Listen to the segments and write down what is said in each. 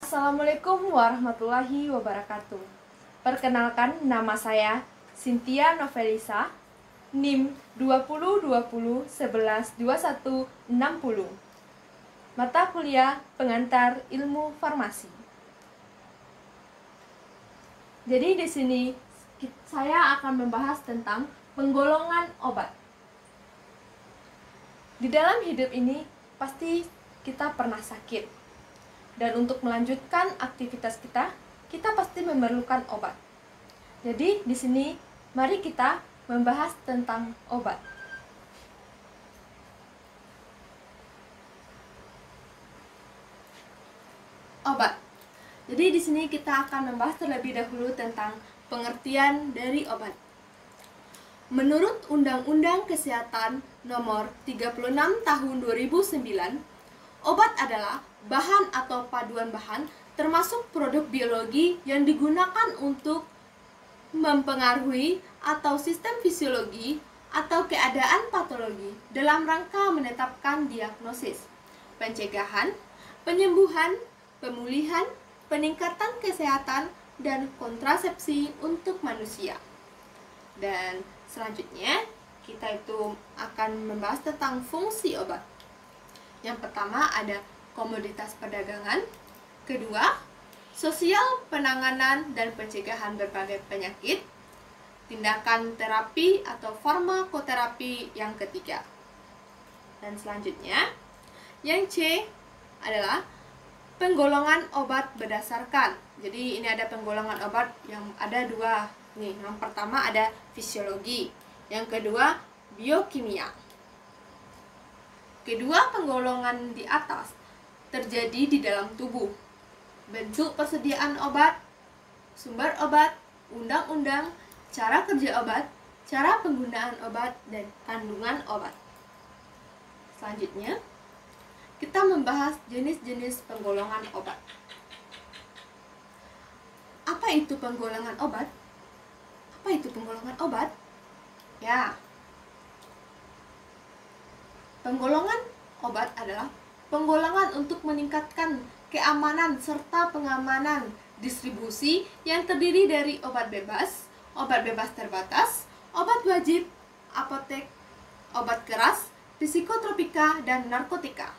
Assalamualaikum warahmatullahi wabarakatuh. Perkenalkan, nama saya Cynthia Novelisa, NIM 2020112160. Mata kuliah Pengantar Ilmu Farmasi. Jadi di sini saya akan membahas tentang penggolongan obat. Di dalam hidup ini pasti kita pernah sakit. Dan untuk melanjutkan aktivitas kita pasti memerlukan obat. Jadi di sini mari kita membahas tentang obat. Obat. Jadi di sini kita akan membahas terlebih dahulu tentang pengertian dari obat. Menurut Undang-Undang Kesehatan Nomor 36 Tahun 2009, obat adalah bahan atau paduan bahan termasuk produk biologi yang digunakan untuk mempengaruhi atau sistem fisiologi atau keadaan patologi dalam rangka menetapkan diagnosis, pencegahan, penyembuhan, pemulihan, peningkatan kesehatan, dan kontrasepsi untuk manusia. Dan selanjutnya kita itu akan membahas tentang fungsi obat. Yang pertama ada komoditas perdagangan, kedua sosial penanganan dan pencegahan berbagai penyakit, tindakan terapi atau farmakoterapi yang ketiga. Dan selanjutnya yang C adalah penggolongan obat berdasarkan. Jadi ini ada penggolongan obat yang ada dua nih. Yang pertama ada fisiologi, yang kedua biokimia. Kedua penggolongan di atas terjadi di dalam tubuh. Bentuk persediaan obat, sumber obat, undang-undang, cara kerja obat, cara penggunaan obat, dan kandungan obat. Selanjutnya, kita membahas jenis-jenis penggolongan obat. Apa itu penggolongan obat? Apa itu penggolongan obat? Ya, penggolongan obat adalah penggolongan untuk meningkatkan keamanan serta pengamanan distribusi yang terdiri dari obat bebas terbatas, obat wajib, apotek, obat keras, psikotropika, dan narkotika.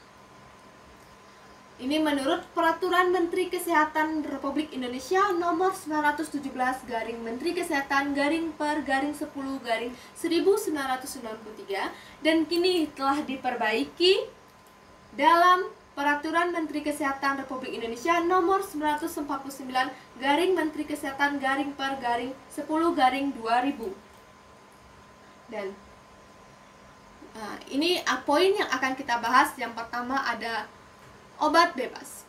Ini menurut Peraturan Menteri Kesehatan Republik Indonesia Nomor 917 Garing Menteri Kesehatan Garing per Garing 10 Garing 1993 dan kini telah diperbaiki dalam Peraturan Menteri Kesehatan Republik Indonesia Nomor 949 Garing Menteri Kesehatan Garing per Garing 10 Garing 2000. Dan ini poin yang akan kita bahas. Yang pertama ada obat bebas.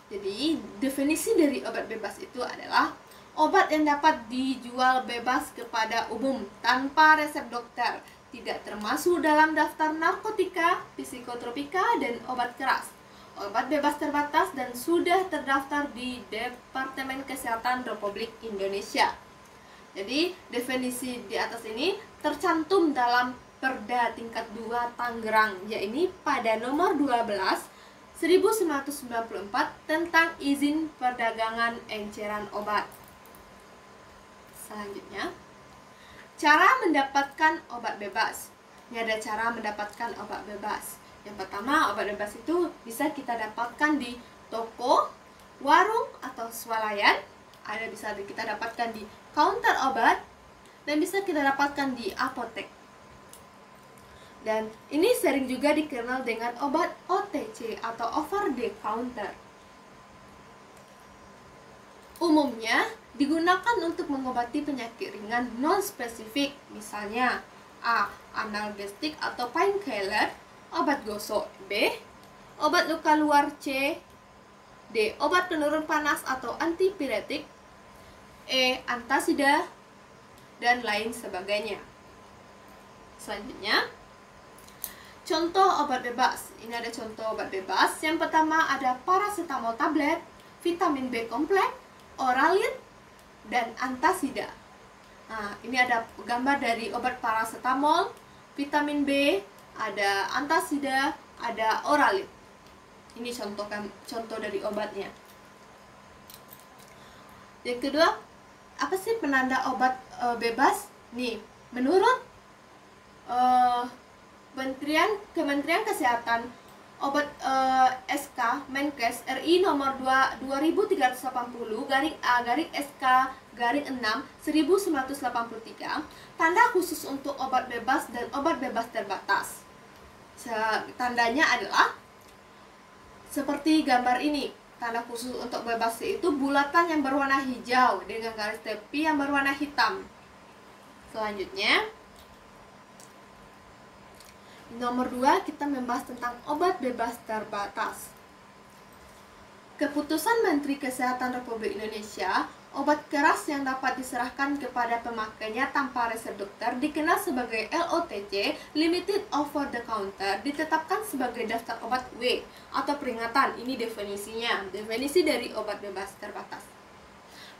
Jadi, definisi dari obat bebas itu adalah obat yang dapat dijual bebas kepada umum tanpa resep dokter, tidak termasuk dalam daftar narkotika, psikotropika, dan obat keras. Obat bebas terbatas dan sudah terdaftar di Departemen Kesehatan Republik Indonesia. Jadi, definisi di atas ini tercantum dalam Perda tingkat 2 Tangerang, yaitu pada nomor 12 1994 tentang izin perdagangan enceran obat. Selanjutnya, cara mendapatkan obat bebas. Ini ada cara mendapatkan obat bebas. Yang pertama, obat bebas itu bisa kita dapatkan di toko, warung, atau swalayan. Ada bisa kita dapatkan di counter obat, dan bisa kita dapatkan di apotek. Dan ini sering juga dikenal dengan obat OTC atau over the counter. Umumnya digunakan untuk mengobati penyakit ringan non-spesifik, misalnya A. Analgesik atau painkiller, obat gosok. B. Obat luka luar. C. D. Obat penurun panas atau antipiretik. E. Antasida, dan lain sebagainya. Selanjutnya, contoh obat bebas. Ini ada contoh obat bebas. Yang pertama ada paracetamol tablet, vitamin B kompleks, Oralit, dan antasida. Nah, ini ada gambar dari obat paracetamol, vitamin B, ada antasida, ada Oralit. Ini contoh dari obatnya. Yang kedua, apa sih penanda obat bebas? Nih, menurut Kementerian Kesehatan, obat SK Menkes RI nomor 2380-SK-6/1983, tanda khusus untuk obat bebas dan obat bebas terbatas. Tandanya adalah seperti gambar ini. Tanda khusus untuk bebas yaitu bulatan yang berwarna hijau dengan garis tepi yang berwarna hitam. Selanjutnya, nomor 2, kita membahas tentang obat bebas terbatas. Keputusan Menteri Kesehatan Republik Indonesia, obat keras yang dapat diserahkan kepada pemakainya tanpa resep dokter dikenal sebagai LOTC, Limited Over the Counter, ditetapkan sebagai daftar obat W atau peringatan. Ini definisinya, definisi dari obat bebas terbatas.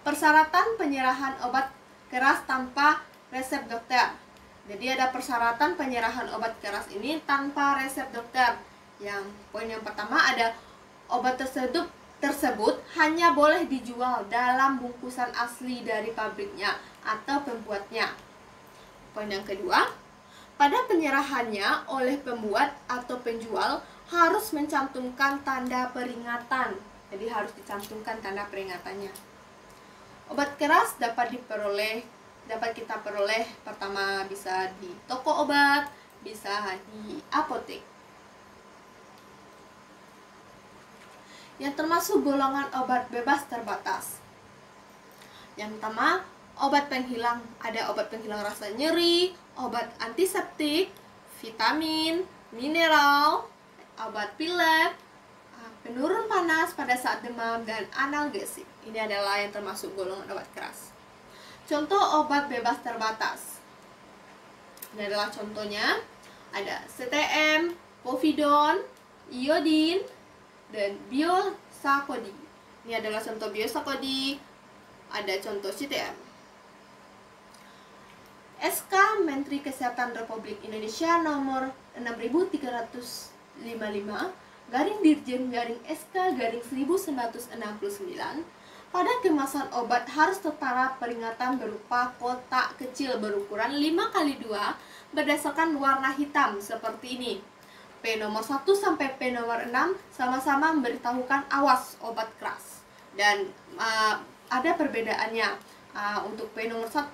Persyaratan penyerahan obat keras tanpa resep dokter. Jadi ada persyaratan penyerahan obat keras ini tanpa resep dokter. Yang poin yang pertama ada obat tersebut hanya boleh dijual dalam bungkusan asli dari pabriknya atau pembuatnya. Poin yang kedua, pada penyerahannya oleh pembuat atau penjual harus mencantumkan tanda peringatan. Jadi harus dicantumkan tanda peringatannya. Obat keras dapat kita peroleh pertama bisa di toko obat, bisa di apotek. Yang termasuk golongan obat bebas terbatas. Yang pertama, obat penghilang. Ada obat penghilang rasa nyeri, obat antiseptik, vitamin, mineral, obat pilek, penurun panas pada saat demam, dan analgesik. Ini adalah yang termasuk golongan obat keras. Contoh obat bebas terbatas. Ini adalah contohnya. Ada CTM, povidone, iodin, dan biosakodi. Ini adalah contoh biosakodi. Ada contoh CTM. SK Menteri Kesehatan Republik Indonesia nomor 6305-Dirjen-SK-1969, pada kemasan obat harus tertara peringatan berupa kotak kecil berukuran 5x2 berdasarkan warna hitam seperti ini. P nomor 1 sampai P nomor 6 sama-sama memberitahukan awas obat keras. Dan ada perbedaannya. Untuk P nomor 1,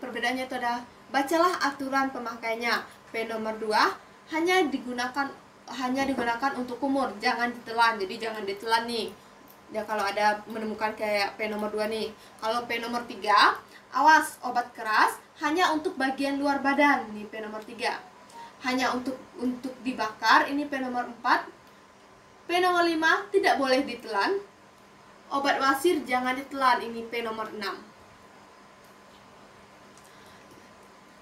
perbedaannya itu adalah bacalah aturan pemakaiannya. P nomor 2 hanya digunakan untuk umur, jangan ditelan. Jadi jangan ditelan nih. Ya, kalau ada menemukan kayak P nomor 2 nih. Kalau P nomor 3, awas obat keras hanya untuk bagian luar badan. Nih P nomor 3. Hanya untuk dibakar, ini P nomor 4. P nomor 5, tidak boleh ditelan. Obat wasir jangan ditelan, ini P nomor 6.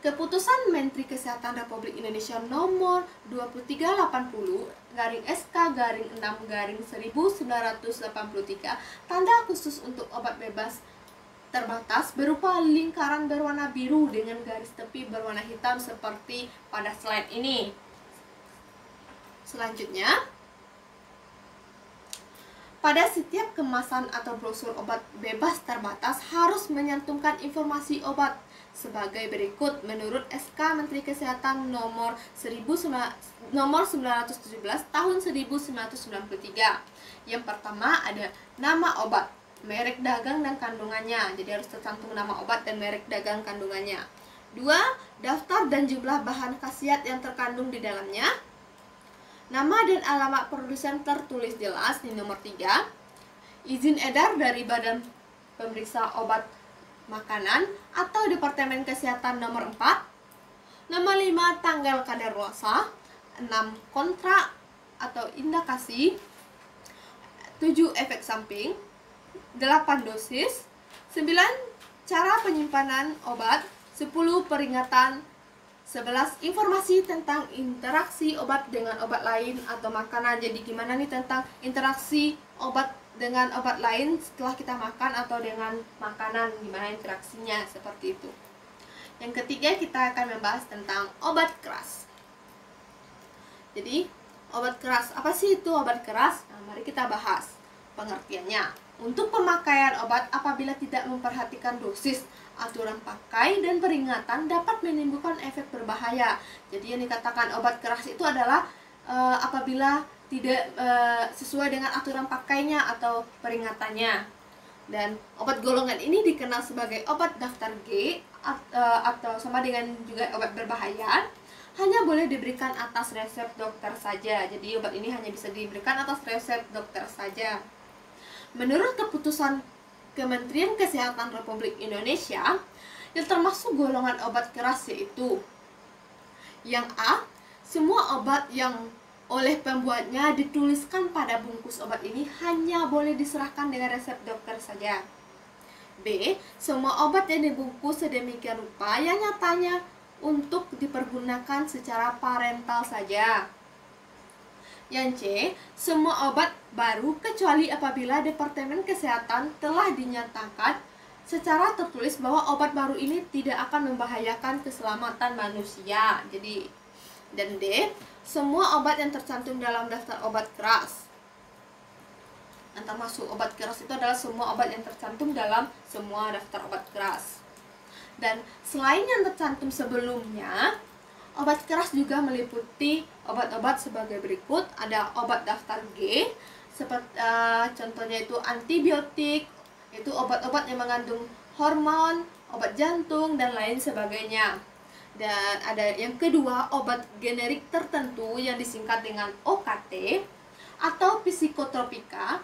Keputusan Menteri Kesehatan Republik Indonesia nomor 2380/SK-6/1983, tanda khusus untuk obat bebas terbatas berupa lingkaran berwarna biru dengan garis tepi berwarna hitam seperti pada slide ini. Selanjutnya, pada setiap kemasan atau brosur obat bebas terbatas harus menyantumkan informasi obat sebagai berikut menurut SK Menteri Kesehatan nomor 1917 tahun 1993. Yang pertama ada nama obat, merek dagang dan kandungannya. Jadi harus tercantum nama obat dan merek dagang kandungannya. 2. Daftar dan jumlah bahan khasiat yang terkandung di dalamnya. Nama dan alamat produsen tertulis jelas di nomor 3. Izin edar dari Badan Pemeriksa Obat Makanan atau Departemen Kesehatan nomor 4. Nomor 5. Tanggal kadaluarsa. 6. Kontrak atau indikasi. 7. Efek samping. 8. Dosis. 9. Cara penyimpanan obat. 10. Peringatan. 11. Informasi tentang interaksi obat dengan obat lain atau makanan. Jadi gimana nih tentang interaksi obat dengan obat lain setelah kita makan atau dengan makanan, gimana interaksinya, seperti itu. Yang ketiga, kita akan membahas tentang obat keras. Jadi obat keras, apa sih itu obat keras? Nah, mari kita bahas pengertiannya. untuk pemakaian obat apabila tidak memperhatikan dosis, aturan pakai, dan peringatan dapat menimbulkan efek berbahaya. Jadi yang dikatakan obat keras itu adalah apabila tidak sesuai dengan aturan pakainya atau peringatannya. Dan obat golongan ini dikenal sebagai obat daftar G atau sama dengan juga obat berbahaya, hanya boleh diberikan atas resep dokter saja. Jadi obat ini hanya bisa diberikan atas resep dokter saja. Menurut keputusan Kementerian Kesehatan Republik Indonesia, yang termasuk golongan obat keras yaitu yang A, semua obat yang oleh pembuatnya dituliskan pada bungkus obat ini hanya boleh diserahkan dengan resep dokter saja. B, semua obat yang dibungkus sedemikian rupa yang nyatanya untuk dipergunakan secara parental saja. Yang C, semua obat baru kecuali apabila Departemen Kesehatan telah dinyatakan secara tertulis bahwa obat baru ini tidak akan membahayakan keselamatan manusia. Jadi, dan D, semua obat yang tercantum dalam daftar obat keras. Yang termasuk obat keras itu adalah semua obat yang tercantum dalam semua daftar obat keras. Dan selain yang tercantum sebelumnya, obat keras juga meliputi obat-obat sebagai berikut. Ada obat daftar G, seperti contohnya itu antibiotik, itu obat-obat yang mengandung hormon, obat jantung, dan lain sebagainya. Dan ada yang kedua, obat generik tertentu yang disingkat dengan OKT atau psikotropika,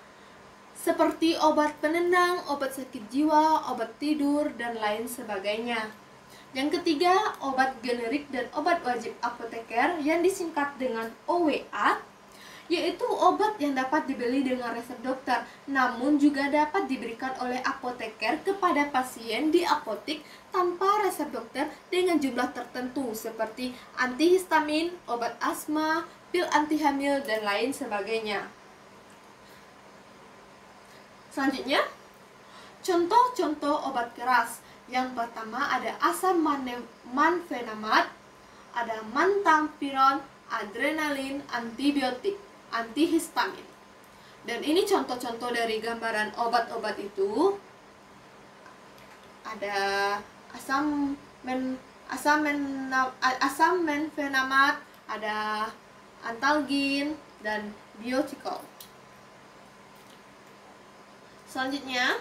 seperti obat penenang, obat sakit jiwa, obat tidur, dan lain sebagainya. Yang ketiga, obat generik dan obat wajib apoteker yang disingkat dengan OWA, yaitu obat yang dapat dibeli dengan resep dokter, namun juga dapat diberikan oleh apoteker kepada pasien di apotik tanpa resep dokter dengan jumlah tertentu, seperti antihistamin, obat asma, pil anti hamil, dan lain sebagainya. Selanjutnya, contoh-contoh obat keras. Yang pertama ada asam manfenamat, ada mantampiron, adrenalin, antibiotik, antihistamin. Dan ini contoh-contoh dari gambaran obat-obat itu. Ada asam manfenamat, ada antalgin, dan biotikol. Selanjutnya,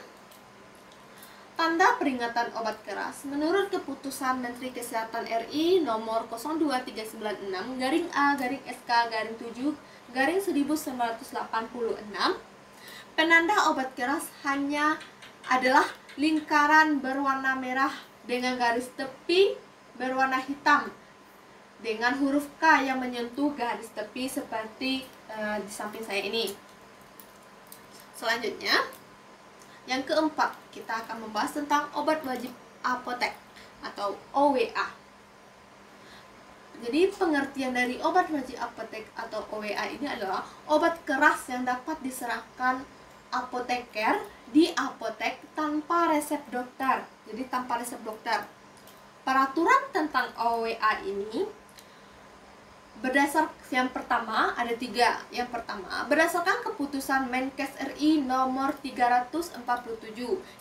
tanda peringatan obat keras. Menurut keputusan Menteri Kesehatan RI nomor 02396-A-SK-7-1986, penanda obat keras hanya adalah lingkaran berwarna merah dengan garis tepi berwarna hitam dengan huruf K yang menyentuh garis tepi seperti di samping saya ini. Selanjutnya, yang keempat, kita akan membahas tentang obat wajib apotek atau OWA. Jadi pengertian dari obat wajib apotek atau OWA ini adalah obat keras yang dapat diserahkan apoteker di apotek tanpa resep dokter. Jadi tanpa resep dokter. Peraturan tentang OWA ini yang pertama ada 3. Yang pertama, berdasarkan keputusan Menkes RI nomor 347.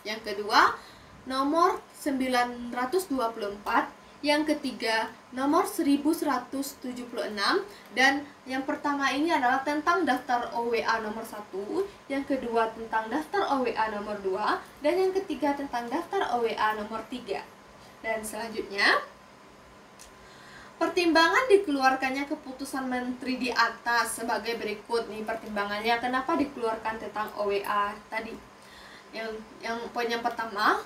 Yang kedua, nomor 924. Yang ketiga, nomor 1176. Dan yang pertama ini adalah tentang daftar OWA nomor 1. Yang kedua tentang daftar OWA nomor 2. Dan yang ketiga tentang daftar OWA nomor 3. Dan selanjutnya, pertimbangan dikeluarkannya keputusan menteri di atas sebagai berikut nih pertimbangannya kenapa dikeluarkan tentang OWA tadi. Yang poin yang pertama,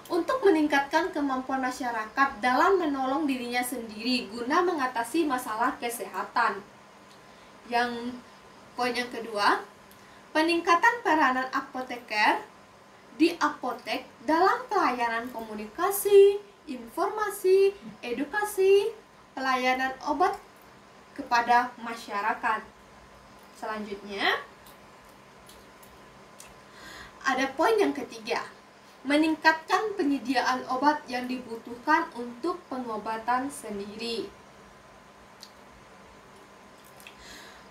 untuk meningkatkan kemampuan masyarakat dalam menolong dirinya sendiri guna mengatasi masalah kesehatan. Yang poin yang kedua, peningkatan peranan apoteker di apotek dalam pelayanan komunikasi, informasi, edukasi, pelayanan obat kepada masyarakat. Selanjutnya, ada poin yang ketiga, meningkatkan penyediaan obat yang dibutuhkan untuk pengobatan sendiri.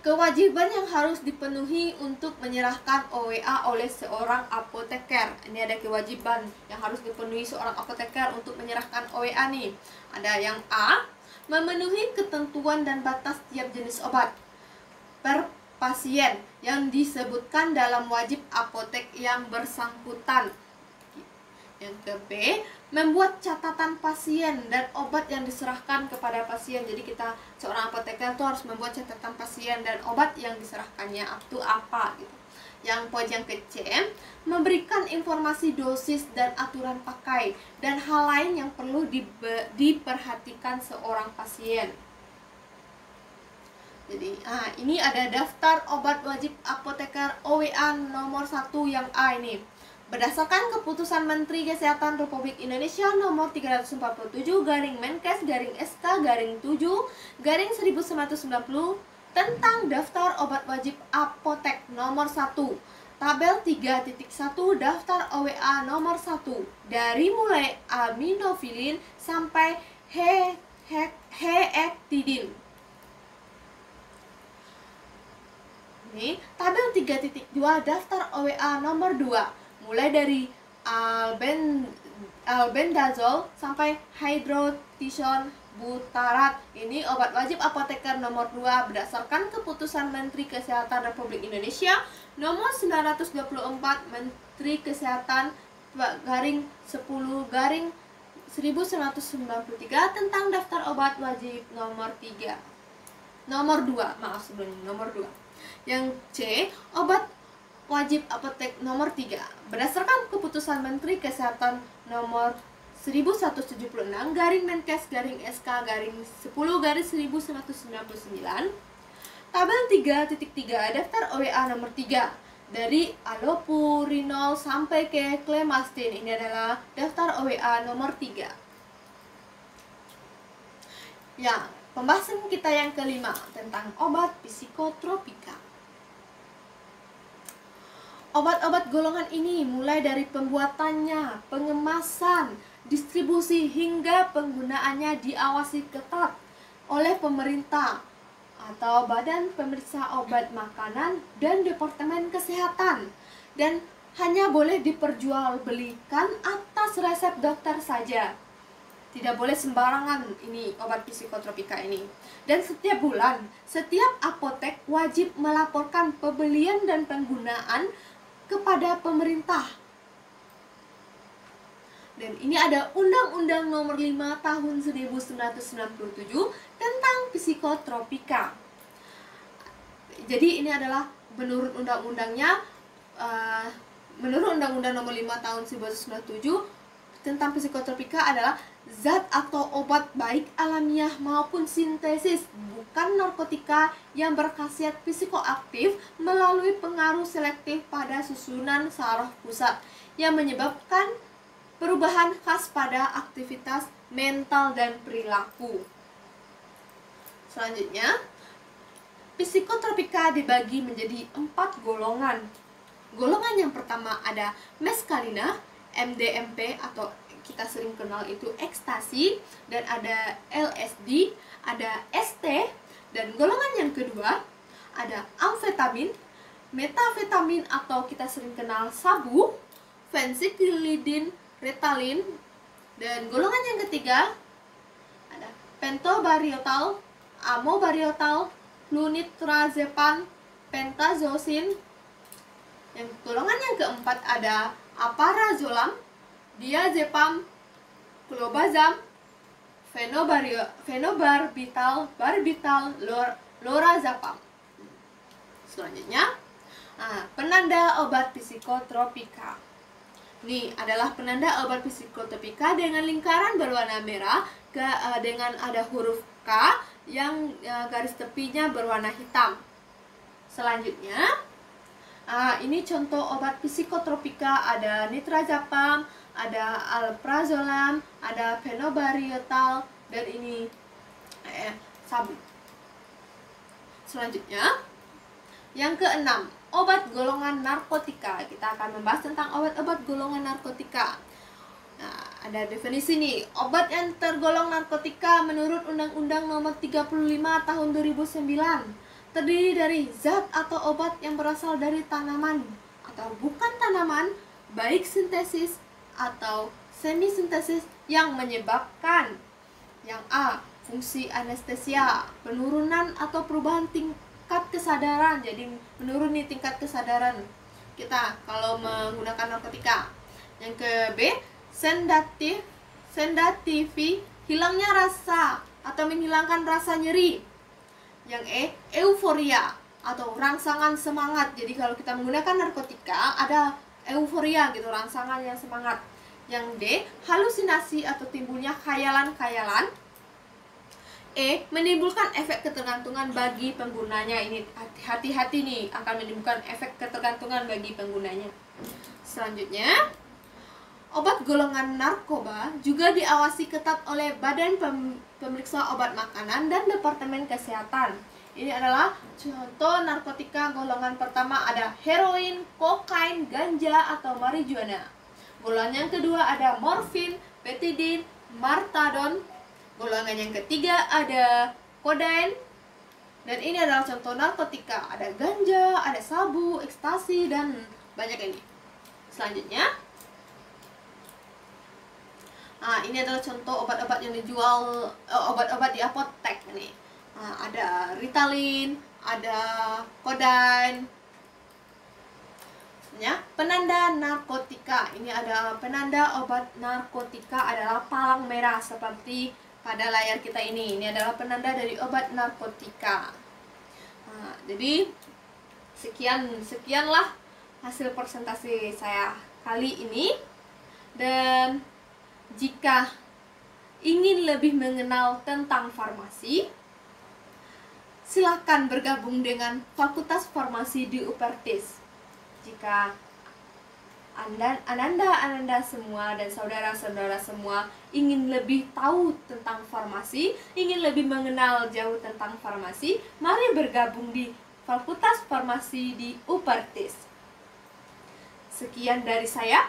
Kewajiban yang harus dipenuhi untuk menyerahkan OWA oleh seorang apoteker. Ini ada kewajiban yang harus dipenuhi seorang apoteker untuk menyerahkan OWA nih. Ada yang A, memenuhi ketentuan dan batas tiap jenis obat per pasien yang disebutkan dalam wajib apotek yang bersangkutan. Yang ke B, membuat catatan pasien dan obat yang diserahkan kepada pasien. Jadi kita seorang apoteker tuh harus membuat catatan pasien dan obat yang diserahkannya itu apa gitu. Yang poin yang ke C, memberikan informasi dosis dan aturan pakai dan hal lain yang perlu diperhatikan seorang pasien. Jadi ini ada daftar obat wajib apoteker OWA nomor 1 yang A ini. Berdasarkan keputusan Menteri Kesehatan Republik Indonesia nomor 347 Menkes SK 7 1990 tentang daftar obat wajib apotek nomor 1 tabel 3.1 daftar OWA nomor 1 dari mulai aminofilin sampai heektidin. Ini tabel 3.2 daftar OWA nomor 2 mulai dari albendazole sampai hydrocortisone butarat. Ini obat wajib apoteker nomor 2 berdasarkan keputusan Menteri Kesehatan Republik Indonesia nomor 924 Menteri Kesehatan _10 _1193 tentang daftar obat wajib nomor 2. Yang C, obat wajib apotek nomor 3 berdasarkan keputusan Menteri Kesehatan nomor 1176 Menkes SK 10 1999 tabel 3.3 daftar OWA nomor 3 dari allopurinol sampai ke clemastine. Ini adalah daftar OWA nomor 3. Ya, pembahasan kita yang kelima tentang obat psikotropika. Obat-obat golongan ini mulai dari pembuatannya, pengemasan, distribusi hingga penggunaannya diawasi ketat oleh pemerintah atau Badan Pemeriksa Obat Makanan dan Departemen Kesehatan, dan hanya boleh diperjualbelikan atas resep dokter saja. Tidak boleh sembarangan ini obat psikotropika ini. Dan setiap bulan, setiap apotek wajib melaporkan pembelian dan penggunaan kepada pemerintah. Dan ini ada Undang-Undang Nomor 5 Tahun 1997 tentang psikotropika. Jadi ini adalah menurut undang-undangnya, menurut Undang-Undang Nomor 5 Tahun 1997 tentang psikotropika adalah zat atau obat baik alamiah maupun sintesis, bukan narkotika yang berkhasiat psikoaktif melalui pengaruh selektif pada susunan saraf pusat yang menyebabkan perubahan khas pada aktivitas mental dan perilaku. Selanjutnya, psikotropika dibagi menjadi 4 golongan. Golongan yang pertama ada meskalina, MDMP atau kita sering kenal itu ekstasi, dan ada LSD, ada ST, dan golongan yang kedua ada amfetamin, metafetamin atau kita sering kenal sabu, fensiklidin, Ritalin, dan golongan yang ketiga ada pentobarbital, amobarbital, flunitrazepam, pentazosin. Yang golongan yang keempat ada aparazolam, diazepam, clobazam, fenobarbital, lorazepam. Selanjutnya, penanda obat psikotropika. Ini adalah penanda obat psikotropika dengan lingkaran berwarna merah dengan ada huruf K yang garis tepinya berwarna hitam. Selanjutnya, ini contoh obat psikotropika, ada nitrazepam, ada alprazolam, ada fenobarbital, dan ini sabu. Selanjutnya, yang keenam, obat golongan narkotika. Kita akan membahas tentang obat-obat golongan narkotika. Nah, ada definisi nih. Obat yang tergolong narkotika menurut Undang-Undang Nomor 35 Tahun 2009 terdiri dari zat atau obat yang berasal dari tanaman atau bukan tanaman, baik sintesis atau semi-sintesis yang menyebabkan. Yang A, fungsi anestesia, penurunan atau perubahan tingkat kesadaran, jadi menuruni tingkat kesadaran kita kalau menggunakan narkotika. Yang ke B, sedatif, hilangnya rasa atau menghilangkan rasa nyeri. Yang E, euforia atau rangsangan semangat. Jadi kalau kita menggunakan narkotika ada euforia gitu, rangsangan yang semangat. Yang D, halusinasi atau timbulnya khayalan-khayalan. E, menimbulkan efek ketergantungan bagi penggunanya. Ini hati-hati nih, akan menimbulkan efek ketergantungan bagi penggunanya. Selanjutnya, obat golongan narkoba juga diawasi ketat oleh Badan Pemeriksa Obat Makanan dan Departemen Kesehatan. Ini adalah contoh narkotika golongan pertama, ada heroin, kokain, ganja atau marijuana. Golongan yang kedua ada morfin, betadine, martadon. Golongan yang ketiga ada kodein. Dan ini adalah contoh narkotika, ada ganja, ada sabu, ekstasi, dan banyak ini. Selanjutnya, ini adalah contoh obat-obat yang dijual, obat-obat di apotek nih. Ada Ritalin, ada kodein. Penanda narkotika. Ini ada penanda obat narkotika adalah palang merah seperti pada layar kita ini. Ini adalah penanda dari obat narkotika. Jadi sekianlah hasil presentasi saya kali ini. Dan jika ingin lebih mengenal tentang farmasi, silakan bergabung dengan Fakultas Farmasi di Upertis. Jika Ananda semua dan saudara-saudara semua ingin lebih tahu tentang farmasi, ingin lebih mengenal jauh tentang farmasi, mari bergabung di Fakultas Farmasi di Upertis. Sekian dari saya.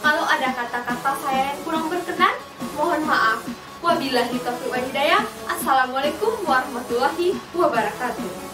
Kalau ada kata-kata saya yang kurang berkenan, mohon maaf. Wabillahi taufiq wal hidayah. Assalamualaikum warahmatullahi wabarakatuh.